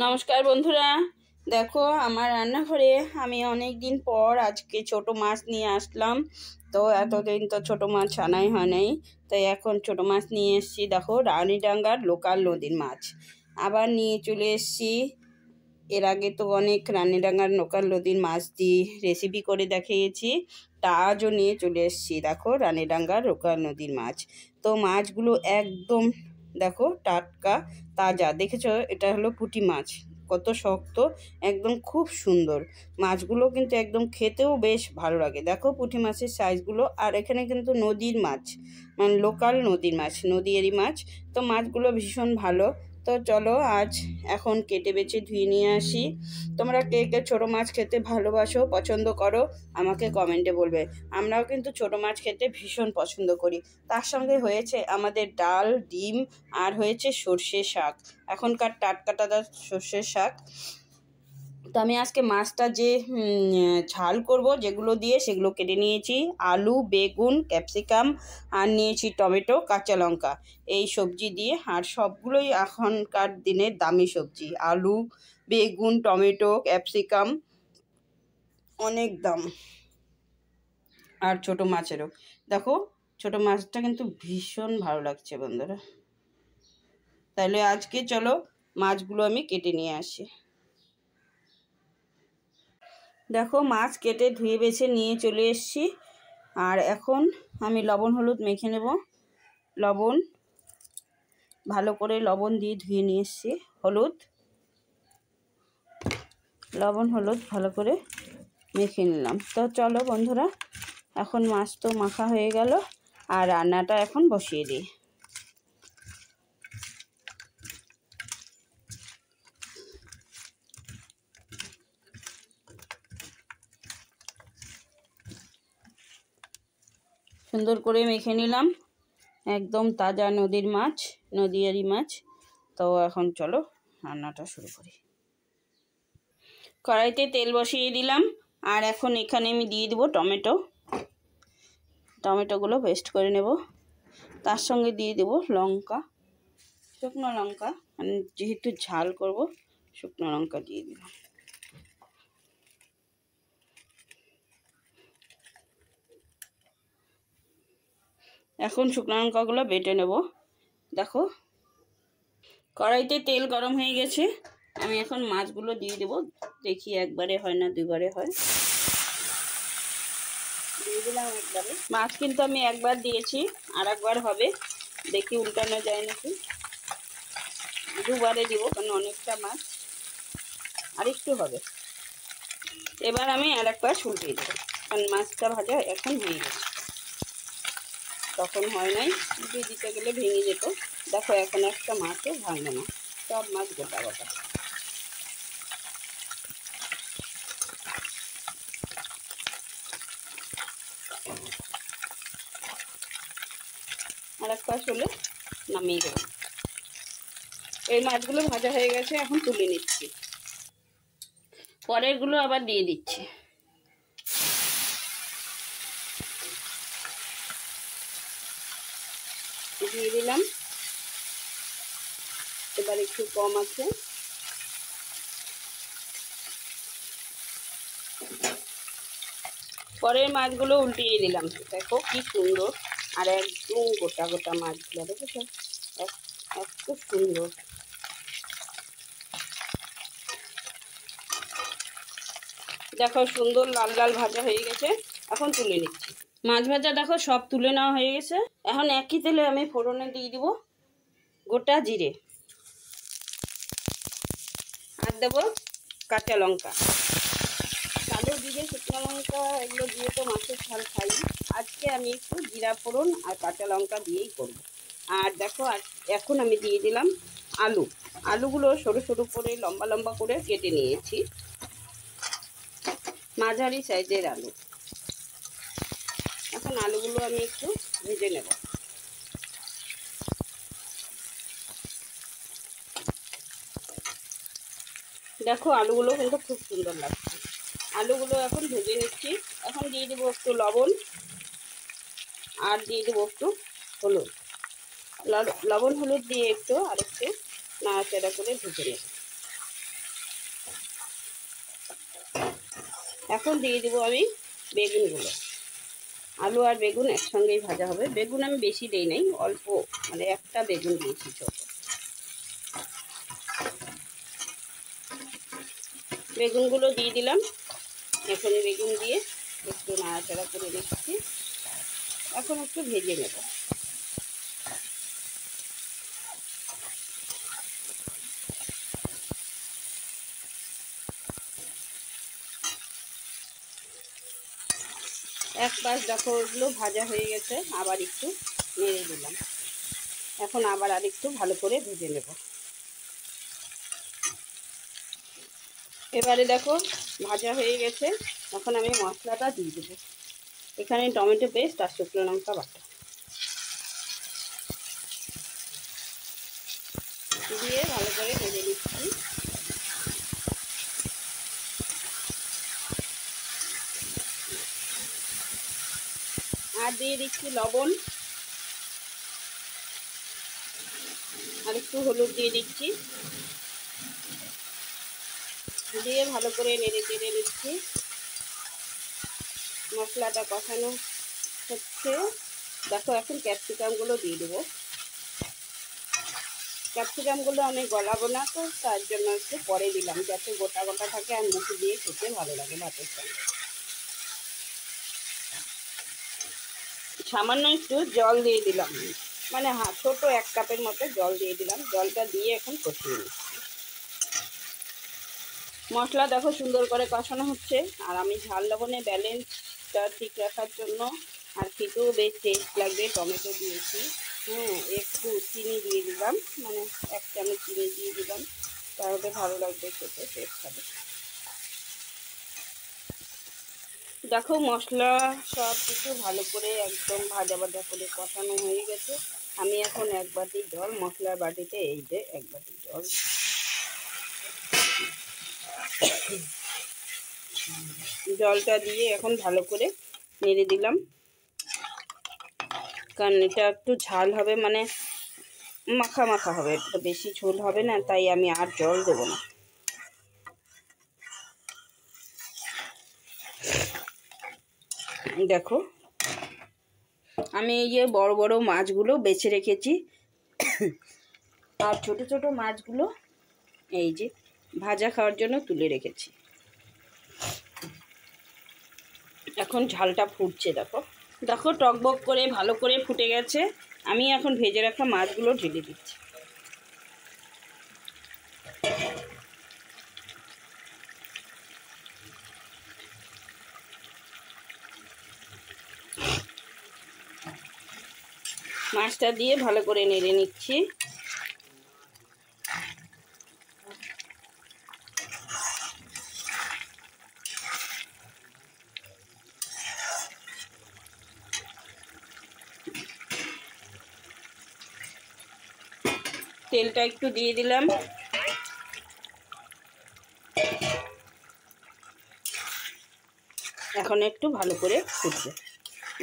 নমস্কার বন্ধুরা, দেখো আমার রান্নাঘরে আমি অনেক দিন পর আজকে ছোট মাছ নিয়ে আসলাম। তো এতদিন তো ছোট মাছ আনাই হয় নাই, তাই এখন ছোট মাছ নিয়ে এসেছি। দেখো রানীডাঙ্গার লোকাল নদীর মাছ আবার নিয়ে চলে এসেছি। এর আগে তো অনেক রানীডাঙ্গার লোকাল নদীর মাছ দিয়ে রেসিপি করে দেখিয়েছি, তা আজও নিয়ে চলে এসেছি। দেখো রানীডাঙ্গার লোকাল নদীর মাছ, তো মাছগুলো একদম দেখো টাটকা তাজা। দেখেছো, এটা হলো পুঁটি মাছ, কত শক্ত, একদম খুব সুন্দর। মাছগুলো কিন্তু একদম খেতেও বেশ ভালো লাগে। দেখো পুঁটি মাছের সাইজগুলো, আর এখানে কিন্তু নদীর মাছ, মানে লোকাল নদীর মাছ, নদীরই মাছ। তো মাছগুলো ভীষণ ভালো। তো চলো আজ এখন কেটে বেছে ধুয়ে নিয়ে আসি। তোমরা কে কে ছোটো মাছ খেতে ভালোবাসো, পছন্দ করো, আমাকে কমেন্টে বলবে। আমরাও কিন্তু ছোটো মাছ খেতে ভীষণ পছন্দ করি। তার সঙ্গে হয়েছে আমাদের ডাল, ডিম, আর হয়েছে সর্ষে শাক, এখনকার টাটকা টাটকা সর্ষে শাক। তো আমি আজকে মাছটা যে ঝাল করব যেগুলো দিয়ে, সেগুলো কেটে নিয়েছি। আলু, বেগুন, ক্যাপসিকাম, আর নিয়েছি টমেটো, কাঁচা লঙ্কা, এই সবজি দিয়ে। আর সবগুলোই এখনকার দিনের দামি সবজি, আলু, বেগুন, টমেটো, ক্যাপসিকাম, অনেক দাম। আর ছোট মাছেরও দেখো, ছোট মাছটা কিন্তু ভীষণ ভালো লাগছে বন্ধুরা। তাহলে আজকে চলো মাছগুলো আমি কেটে নিয়ে আসি। দেখো মাছ কেটে ধুয়ে বেছে নিয়ে চলে এসেছি। আর এখন আমি লবণ হলুদ মেখে নেব। লবণ ভালো করে লবণ দিয়ে ধুয়ে নিয়ে এসেছি। লবণ হলুদ ভালো করে মেখে নিলাম। তো চলো বন্ধুরা, এখন মাছ তো মাখা হয়ে গেল, আর রান্নাটা এখন বসিয়ে দিই। সুন্দর করে মেখে নিলাম, একদম তাজা নদীর মাছ, নদীয়ারি মাছ। তো এখন চলো রান্নাটা শুরু করি। কড়াইতে তেল বসিয়ে দিলাম, আর এখন এখানে আমি দিয়ে দেবো টমেটোগুলো পেস্ট করে নেব। তার সঙ্গে দিয়ে দেব লঙ্কা, শুকনো লঙ্কা, আমি যেহেতু ঝাল করব শুকনো লঙ্কা দিয়ে দিলাম। এখন শুকনো লঙ্কাগুলো বেটে নেব। দেখো কড়াইতে তেল গরম হয়ে গেছে, আমি এখন মাছগুলো দিয়ে দেব। দেখি একবারে হয় না দুবারে হয়, দিয়ে দিলাম একবারে। মাছ কিন্তু আমি একবার দিয়েছি, আর একবার হবে, দেখি উল্টানো যায় নাকি। দুবারে দিব, কারণ অনেকটা মাছ, আর একটু হবে। এবার আমি আর একবার উল্টিয়ে দেবো, কারণ মাছটা ভাজা এখন হয়ে গেছে, তখন হয় নাই, উল্টিয়ে দিতে গেলে ভেঙে যেত। দেখো এখন একটা মাছও ভাঙবে না, সব মাছ গোটা গোটা। আর এক পাশ হলে নামিয়ে দেবো। এই মাছগুলো ভাজা হয়ে গেছে, এখন তুলে নিচ্ছি। পরেরগুলো আবার দিয়ে দিচ্ছি। দিয়ে দিলাম, এবার একটু কম আছে। পরের মাছগুলো উল্টিয়ে দিলাম। দেখো কি সুন্দর, আর একদম গোটা গোটা মাছগুলো দেখেছো, এত সুন্দর। দেখো সুন্দর লাল লাল ভাজা হয়ে গেছে, এখন তুলে নিচ্ছি। মাছ ভাজা দেখো সব তুলে নেওয়া হয়ে গেছে। এখন একই তেলে আমি ফোড়নে দিয়ে দিব গোটা জিরে, আর দেবো কাঁচা লঙ্কা, কালো জিরে, শুকনো লঙ্কা, এগুলো দিয়ে তো মাছের ঝাল খাই। আজকে আমি একটু জিরা ফোড়ন আর কাঁচা লঙ্কা দিয়েই করব। আর দেখো এখন আমি দিয়ে দিলাম আলুগুলো সরু সরু করে লম্বা লম্বা করে কেটে নিয়েছি, মাঝারি সাইজের আলু। এখন আলুগুলো আমি একটু ভেজে নেব। দেখো আলুগুলো কিন্তু খুব সুন্দর লাগছে। আলুগুলো এখন ভেজে নিচ্ছি। এখন দিয়ে দেবো একটু লবণ, আর দিয়ে দেবো একটু হলুদ। লবণ হলুদ দিয়ে একটু নাড়াচাড়া করে ভেজে নেব। এখন দিয়ে দেবো আমি বেগুনগুলো। আলু আর বেগুন একসঙ্গেই ভাজা হবে। বেগুন আমি বেশি দিই নাই, অল্প, মানে একটা বেগুন দিয়েছি ছোট। বেগুনগুলো দিয়ে দিলাম। এখন বেগুন দিয়ে একটু নাড়াচাড়া করে নিচ্ছি। এখন একটু ভেজে নেব। এক পাশ দেখো ওগুলো ভাজা হয়ে গেছে, আবার একটু নেড়ে দিলাম। এখন আবার আরেকটু ভালো করে ভেজে নেব। এবারে দেখো ভাজা হয়ে গেছে। এখন আমি মশলাটা দিয়ে দেবো। এখানে টমেটো পেস্ট আর শুকনো লঙ্কা বাটা দিয়ে ভালো করে ভেজে নিচ্ছি। আর দিয়ে দিচ্ছি লবণ, আর একটু হলুদ দিয়ে দিচ্ছি। দিয়ে ভালো করে নেড়ে চেড়ে নিচ্ছি। মশলাটা কষানো হচ্ছে। দেখো এখন ক্যাপসিকামগুলো দিয়ে দেবো। ক্যাপসিকামগুলো আমি গলাবো না, তো তার জন্য একটু পরে দিলাম, যাতে গোটা গোটা থাকে আর মুখে দিয়ে খেতে ভালো লাগে ভাতের সঙ্গে। সামান্য একটু জল দিয়ে দিলাম, মানে ছোট 1 কাপের মতো জল দিয়ে দিলাম। জলটা দিয়ে এখন কষিয়ে নিচ্ছি। মশলা দেখো সুন্দর করে কষানো হচ্ছে। আর আমি ঝাল লবণে ব্যালেন্সটা ঠিক রাখার জন্য আর খেতেও বেশ টেস্ট লাগবে টমেটো দিয়েছি। হ্যাঁ, একটু চিনি দিয়ে দিলাম, মানে 1 চামচ চিনি দিয়ে দিলাম, তাহলে ভালো লাগবে খেতে, টেস্ট হবে। দেখো মশলা সব কিছু ভালো করে একদম ভাজা ভাজা করে কষানো হয়ে গেছে। আমি এখন 1 বাটি জল, মশলার বাটিতে এই যে 1 বাটি জল, জলটা দিয়ে এখন ভালো করে নেড়ে দিলাম। কারণ এটা একটু ঝাল হবে, মানে মাখা মাখা হবে, একটু বেশি ঝোল হবে না, তাই আমি আর জল দেবো না। দেখো আমি এই যে বড় বড় মাছগুলো বেছে রেখেছি, আর ছোট ছোট মাছগুলো এই যে ভাজা খাওয়ার জন্য তুলে রেখেছি। এখন ঝালটা ফুটছে। দেখো দেখো টকবক করে ভালো করে ফুটে গেছে। আমি এখন ভেজে রাখা মাছগুলো ঢেলে দিচ্ছি। মাছটা দিয়ে ভালো করে নেড়ে নিচ্ছি। তেলটা একটু দিয়ে দিলাম। এখন একটু ভালো করে ফুটবে।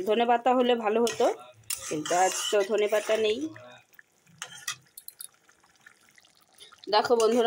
ধনেপাতা হলে ভালো হতো, কিন্তু আজ তো ধনেপাতা নেই। দেখো বন্ধুরা।